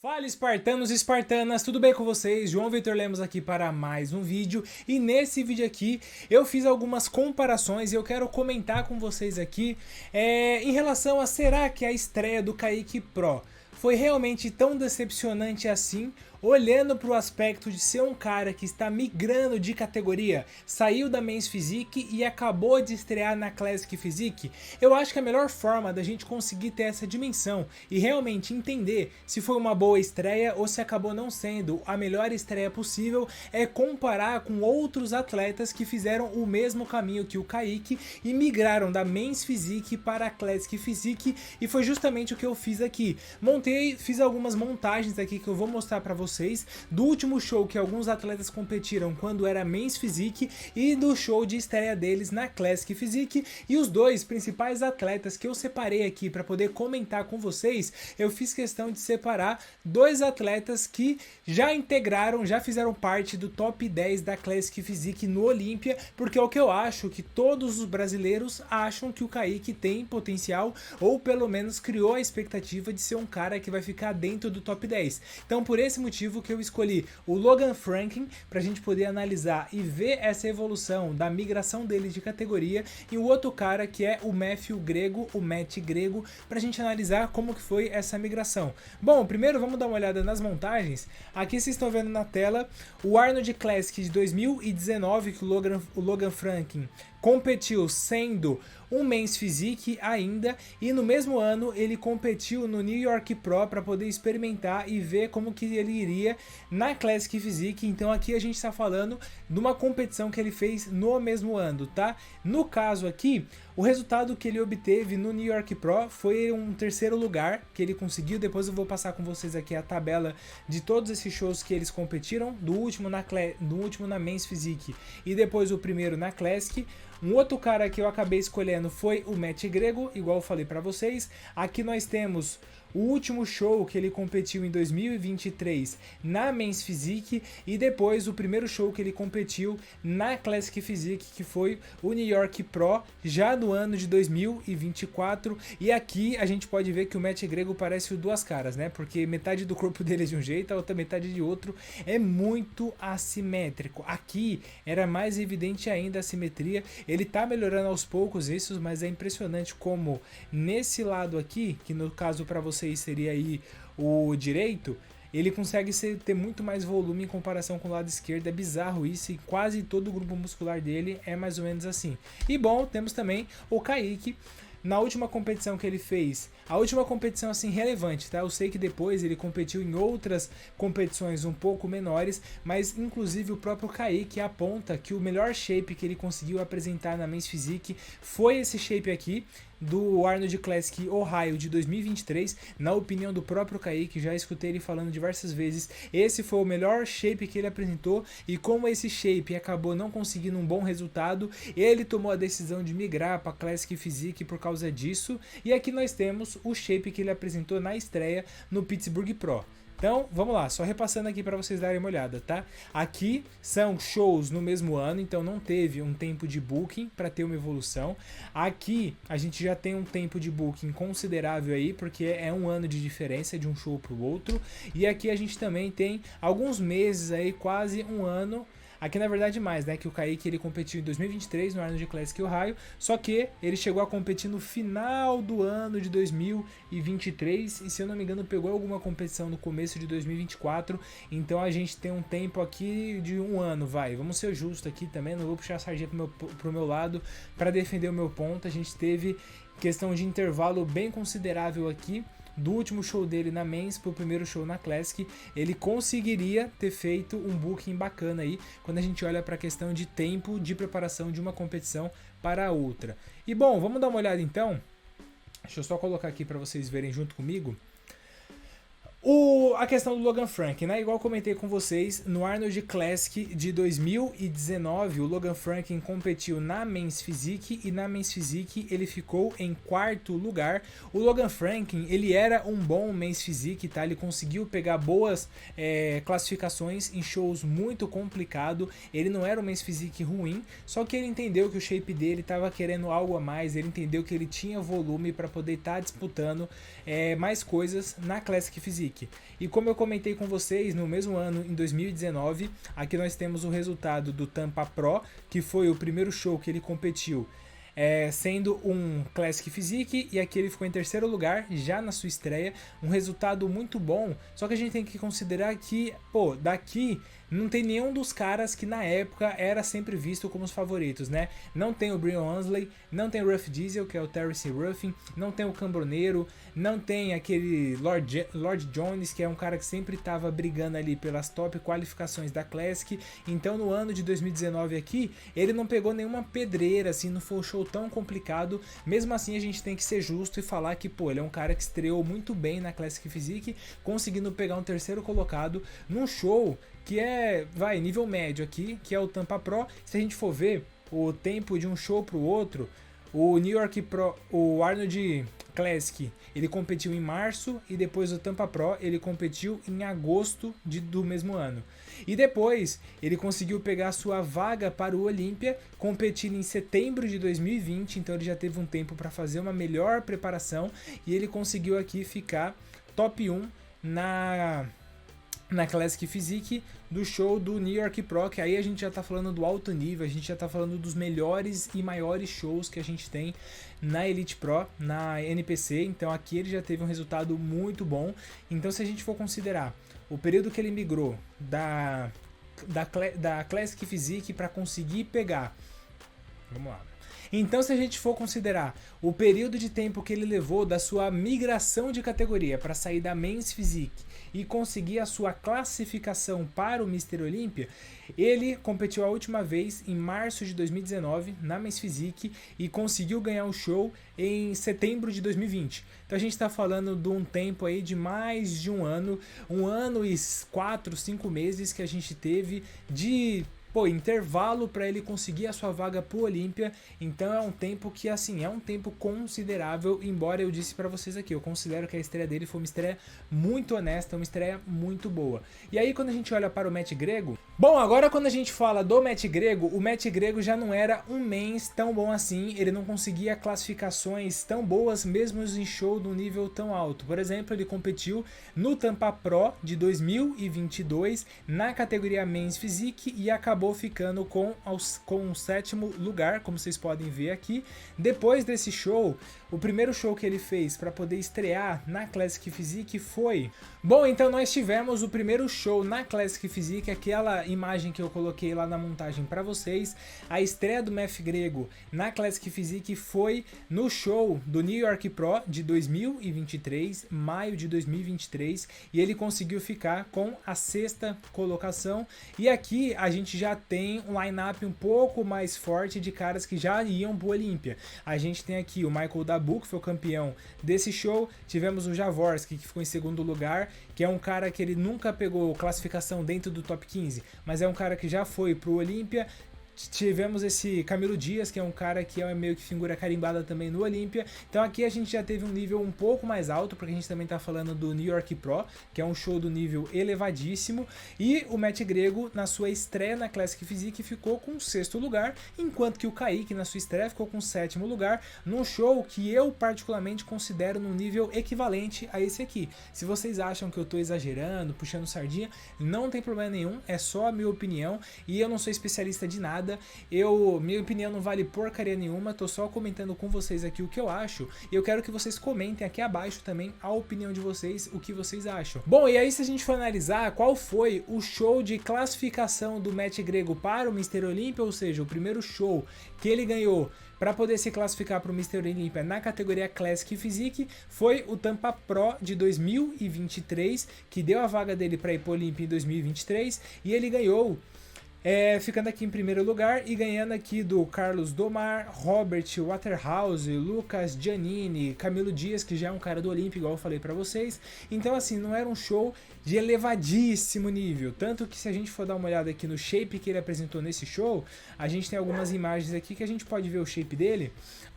Fala espartanos e espartanas, tudo bem com vocês? João Vitor Lemos aqui para mais um vídeo e nesse vídeo aqui eu fiz algumas comparações e eu quero comentar com vocês aqui em relação a será que a estreia do Kaique Pro foi realmente tão decepcionante assim, olhando para o aspecto de ser um cara que está migrando de categoria, saiu da Men's Physique e acabou de estrear na Classic Physique. Eu acho que a melhor forma da gente conseguir ter essa dimensão e realmente entender se foi uma boa estreia ou se acabou não sendo a melhor estreia possível é comparar com outros atletas que fizeram o mesmo caminho que o Kaique e migraram da Men's Physique para a Classic Physique, e foi justamente o que eu fiz aqui. Fiz algumas montagens aqui que eu vou mostrar para vocês do último show que alguns atletas competiram quando era Men's Physique e do show de estreia deles na Classic Physique, e os dois principais atletas que eu separei aqui para poder comentar com vocês, eu fiz questão de separar dois atletas que já integraram, já fizeram parte do top 10 da Classic Physique no Olímpia, porque é o que eu acho que todos os brasileiros acham que o Kaique tem potencial, ou pelo menos criou a expectativa de ser um cara que vai ficar dentro do top 10. Então por esse motivo que eu escolhi o Logan Franklin para a gente poder analisar e ver essa evolução da migração dele de categoria, e o outro cara que é o Matthew Grego, o Matt Grego, para a gente analisar como que foi essa migração. Bom, primeiro vamos dar uma olhada nas montagens. Aqui vocês estão vendo na tela o Arnold Classic de 2019 que o Logan Franklin competiu sendo um Men's Physique ainda, e no mesmo ano ele competiu no New York Pro para poder experimentar e ver como que ele iria na Classic Physique. Então aqui a gente está falando de uma competição que ele fez no mesmo ano, tá? No caso aqui, o resultado que ele obteve no New York Pro foi um terceiro lugar que ele conseguiu. Depois eu vou passar com vocês aqui a tabela de todos esses shows que eles competiram, do último na Men's Physique e depois o primeiro na Classic. Um outro cara que eu acabei escolhendo foi o Matt Grego, igual eu falei para vocês. Aqui nós temos o último show que ele competiu em 2023 na Men's Physique e depois o primeiro show que ele competiu na Classic Physique, que foi o New York Pro, já do ano de 2024. E aqui a gente pode ver que o Matt Grego parece o duas caras, né? Porque metade do corpo dele é de um jeito, a outra metade de outro, é muito assimétrico. Aqui era mais evidente ainda a assimetria. Ele tá melhorando aos poucos isso, mas é impressionante como nesse lado aqui, que no caso para vocês seria aí o direito, ele consegue ter muito mais volume em comparação com o lado esquerdo. É bizarro isso, e quase todo o grupo muscular dele é mais ou menos assim. E bom, temos também o Kaique. Na última competição que ele fez, a última competição assim relevante, tá? Eu sei que depois ele competiu em outras competições um pouco menores, mas inclusive o próprio Kaique aponta que o melhor shape que ele conseguiu apresentar na Men's Physique foi esse shape aqui, do Arnold Classic Ohio de 2023, na opinião do próprio Kaique. Já escutei ele falando diversas vezes, esse foi o melhor shape que ele apresentou, e como esse shape acabou não conseguindo um bom resultado, ele tomou a decisão de migrar para a Classic Physique por causa disso. E aqui nós temos o shape que ele apresentou na estreia no Pittsburgh Pro. Então, vamos lá, só repassando aqui para vocês darem uma olhada, tá? Aqui são shows no mesmo ano, então não teve um tempo de booking para ter uma evolução. Aqui a gente já tem um tempo de booking considerável aí, porque é um ano de diferença de um show para o outro. E aqui a gente também tem alguns meses aí, quase um ano. Aqui na verdade mais, né, que o Kaique ele competiu em 2023 no Arnold Classic Ohio, só que ele chegou a competir no final do ano de 2023 e, se eu não me engano, pegou alguma competição no começo de 2024, então a gente tem um tempo aqui de um ano, vamos ser justos aqui também, não vou puxar a sardinha pro meu lado para defender o meu ponto. A gente teve questão de intervalo bem considerável aqui, do último show dele na Men's para o primeiro show na Classic. Ele conseguiria ter feito um booking bacana aí, quando a gente olha para a questão de tempo de preparação de uma competição para a outra. E bom, vamos dar uma olhada então. Deixa eu só colocar aqui para vocês verem junto comigo a questão do Logan Franklin, né? Igual comentei com vocês, no Arnold Classic de 2019, o Logan Franklin competiu na Men's Physique e na Men's Physique ele ficou em quarto lugar. O Logan Franklin, ele era um bom Men's Physique, tá? Ele conseguiu pegar boas classificações em shows muito complicado. Ele não era um Men's Physique ruim, só que ele entendeu que o shape dele estava querendo algo a mais, ele entendeu que ele tinha volume para poder estar disputando mais coisas na Classic Physique. E como eu comentei com vocês, no mesmo ano, em 2019, aqui nós temos o resultado do Tampa Pro, que foi o primeiro show que ele competiu, sendo um Classic Physique, e aqui ele ficou em terceiro lugar, já na sua estreia, um resultado muito bom, só que a gente tem que considerar que, pô, daqui não tem nenhum dos caras que na época era sempre visto como os favoritos, né? Não tem o Brian Ansley, não tem o Ruff Diesel, que é o Terence Ruffin, não tem o Cambronero, não tem aquele Lord Jones, que é um cara que sempre estava brigando ali pelas top qualificações da Classic. Então no ano de 2019 aqui, ele não pegou nenhuma pedreira, assim, não foi um show tão complicado. Mesmo assim, a gente tem que ser justo e falar que, pô, ele é um cara que estreou muito bem na Classic Physique, conseguindo pegar um terceiro colocado num show que nível médio aqui, que é o Tampa Pro. Se a gente for ver o tempo de um show pro outro, o New York Pro, o Arnold Classic, ele competiu em março, e depois o Tampa Pro ele competiu em agosto do mesmo ano. E depois ele conseguiu pegar a sua vaga para o Olympia, competindo em setembro de 2020, então ele já teve um tempo para fazer uma melhor preparação, e ele conseguiu aqui ficar top 1 na Classic Physique do show do New York Pro, que aí a gente já tá falando do alto nível, a gente já tá falando dos melhores e maiores shows que a gente tem na Elite Pro, na NPC. Então aqui ele já teve um resultado muito bom. Então se a gente for considerar o período que ele migrou da Classic Physique para conseguir pegar, vamos lá. Então, se a gente for considerar o período de tempo que ele levou da sua migração de categoria para sair da Men's Physique e conseguir a sua classificação para o Mr. Olympia, ele competiu a última vez em março de 2019 na Men's Physique e conseguiu ganhar o show em setembro de 2020. Então a gente está falando de um tempo aí de mais de um ano e 4, 5 meses que a gente teve de intervalo para ele conseguir a sua vaga pro Olympia. Então é um tempo que, assim, é um tempo considerável, embora eu disse para vocês aqui, eu considero que a estreia dele foi uma estreia muito honesta, uma estreia muito boa. E aí quando a gente olha para o Matt Grego, bom, agora quando a gente fala do Matt Grego, o Matt Grego já não era um mens tão bom assim, ele não conseguia classificações tão boas mesmo em show de um nível tão alto. Por exemplo, ele competiu no Tampa Pro de 2022 na categoria Men's Physique e acabou ficando com o 7º lugar, como vocês podem ver aqui. Depois desse show, o primeiro show que ele fez para poder estrear na Classic Physique foi... Bom, então nós tivemos o primeiro show na Classic Physique, aquela imagem que eu coloquei lá na montagem para vocês. A estreia do Matt Grego na Classic Physique foi no show do New York Pro de 2023, maio de 2023, e ele conseguiu ficar com a 6ª colocação. E aqui a gente já tem um line-up um pouco mais forte de caras que já iam pro Olympia. A gente tem aqui o Michael Dabu, que foi o campeão desse show. Tivemos o Jaworski, que ficou em 2º lugar, que é um cara que ele nunca pegou classificação dentro do top 15, mas é um cara que já foi pro Olympia. Tivemos esse Camilo Dias, que é um cara que é meio que figura carimbada também no Olympia. Então aqui a gente já teve um nível um pouco mais alto, porque a gente também tá falando do New York Pro, que é um show do nível elevadíssimo. E o Matt Grego, na sua estreia na Classic Physique, ficou com o 6º lugar, enquanto que o Kaique, na sua estreia, ficou com o 7º lugar, num show que eu particularmente considero num nível equivalente a esse aqui. Se vocês acham que eu tô exagerando, puxando sardinha, não tem problema nenhum, é só a minha opinião, e eu não sou especialista de nada. Minha opinião não vale porcaria nenhuma, tô só comentando com vocês aqui o que eu acho, e eu quero que vocês comentem aqui abaixo também a opinião de vocês, o que vocês acham. Bom, e aí se a gente for analisar qual foi o show de classificação do Matt Grego para o Mr. Olympia, ou seja, o primeiro show que ele ganhou para poder se classificar para o Mr. Olympia na categoria Classic Physique, foi o Tampa Pro de 2023, que deu a vaga dele para ir para o Olympia em 2023, e ele ganhou ficando aqui em primeiro lugar e ganhando aqui do Carlos Domar, Robert Waterhouse, Lucas Giannini, Camilo Dias, que já é um cara do Olympia, igual eu falei pra vocês. Então assim, não era um show de elevadíssimo nível, tanto que se a gente for dar uma olhada aqui no shape que ele apresentou nesse show, a gente tem algumas imagens aqui que a gente pode ver o shape dele.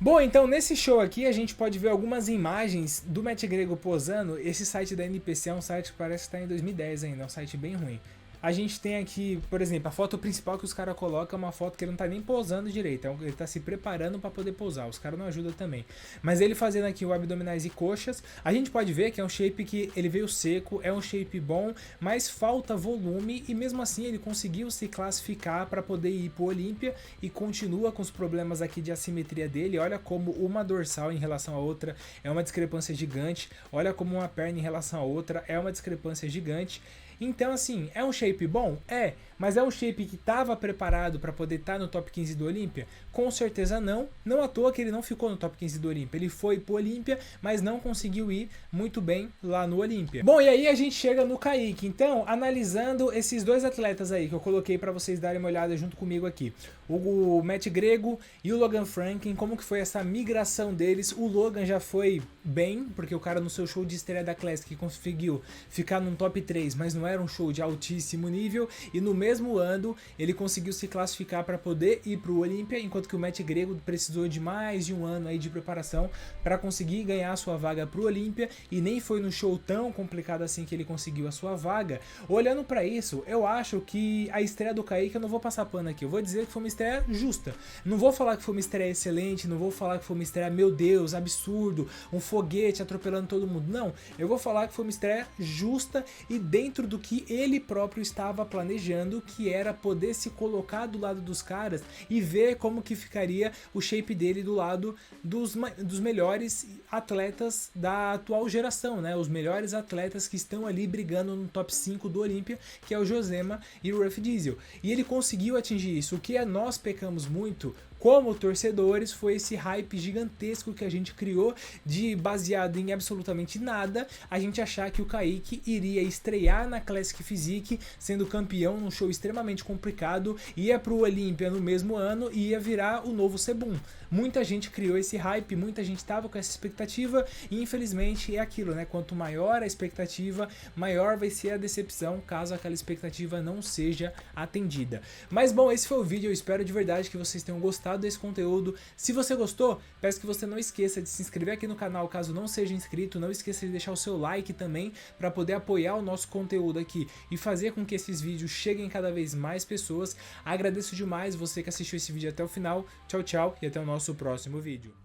Bom, então nesse show aqui a gente pode ver algumas imagens do Matt Grego posando. Esse site da NPC é um site que parece que está em 2010 ainda, é um site bem ruim. a gente tem aqui, por exemplo, a foto principal que os caras colocam é uma foto que ele não tá nem pousando direito, ele tá se preparando para poder pousar, os caras não ajudam também. Mas ele fazendo aqui o abdominais e coxas, a gente pode ver que é um shape que ele veio seco, é um shape bom, mas falta volume e mesmo assim ele conseguiu se classificar para poder ir pro Olímpia e continua com os problemas aqui de assimetria dele. Olha como uma dorsal em relação a outra é uma discrepância gigante, olha como uma perna em relação a outra é uma discrepância gigante. Então assim, é um shape bom? É, mas é um shape que estava preparado para poder estar no top 15 do Olímpia? Com certeza não, não à toa que ele não ficou no top 15 do Olímpia, ele foi pro Olímpia, mas não conseguiu ir muito bem lá no Olímpia. Bom, e aí a gente chega no Kaique, então, analisando esses dois atletas aí que eu coloquei para vocês darem uma olhada junto comigo aqui, o Matt Grego e o Logan Franklin, como que foi essa migração deles. O Logan já foi bem, porque o cara no seu show de estreia da Classic conseguiu ficar num top 3, mas não era um show de altíssimo nível, e no mesmo ano ele conseguiu se classificar para poder ir para o Olímpia, enquanto que o Matt Grego precisou de mais de um ano aí de preparação para conseguir ganhar a sua vaga para o Olímpia, e nem foi no show tão complicado assim que ele conseguiu a sua vaga. Olhando para isso, eu acho que a estreia do Kaique, eu não vou passar pano aqui, eu vou dizer que foi uma estreia justa, não vou falar que foi uma estreia excelente, não vou falar que foi uma estreia, meu Deus, absurdo, um foguete atropelando todo mundo, não, eu vou falar que foi uma estreia justa e dentro do que ele próprio estava planejando, que era poder se colocar do lado dos caras e ver como que ficaria o shape dele do lado dos melhores atletas da atual geração, né? Os melhores atletas que estão ali brigando no top 5 do Olímpia, que é o Josema e o Ruff Diesel. E ele conseguiu atingir isso. O que nós pecamos muito como torcedores foi esse hype gigantesco que a gente criou, de baseado em absolutamente nada, a gente achar que o Kaique iria estrear na Classic Physique sendo campeão num show extremamente complicado, ia pro Olímpia no mesmo ano e ia virar o novo Sebum. Muita gente criou esse hype, muita gente estava com essa expectativa e infelizmente é aquilo, né? Quanto maior a expectativa, maior vai ser a decepção caso aquela expectativa não seja atendida. Mas bom, esse foi o vídeo, eu espero de verdade que vocês tenham gostado desse conteúdo. Se você gostou, peço que você não esqueça de se inscrever aqui no canal caso não seja inscrito, não esqueça de deixar o seu like também para poder apoiar o nosso conteúdo aqui e fazer com que esses vídeos cheguem cada vez mais pessoas. Agradeço demais você que assistiu esse vídeo até o final. Tchau, tchau e até o nosso próximo vídeo.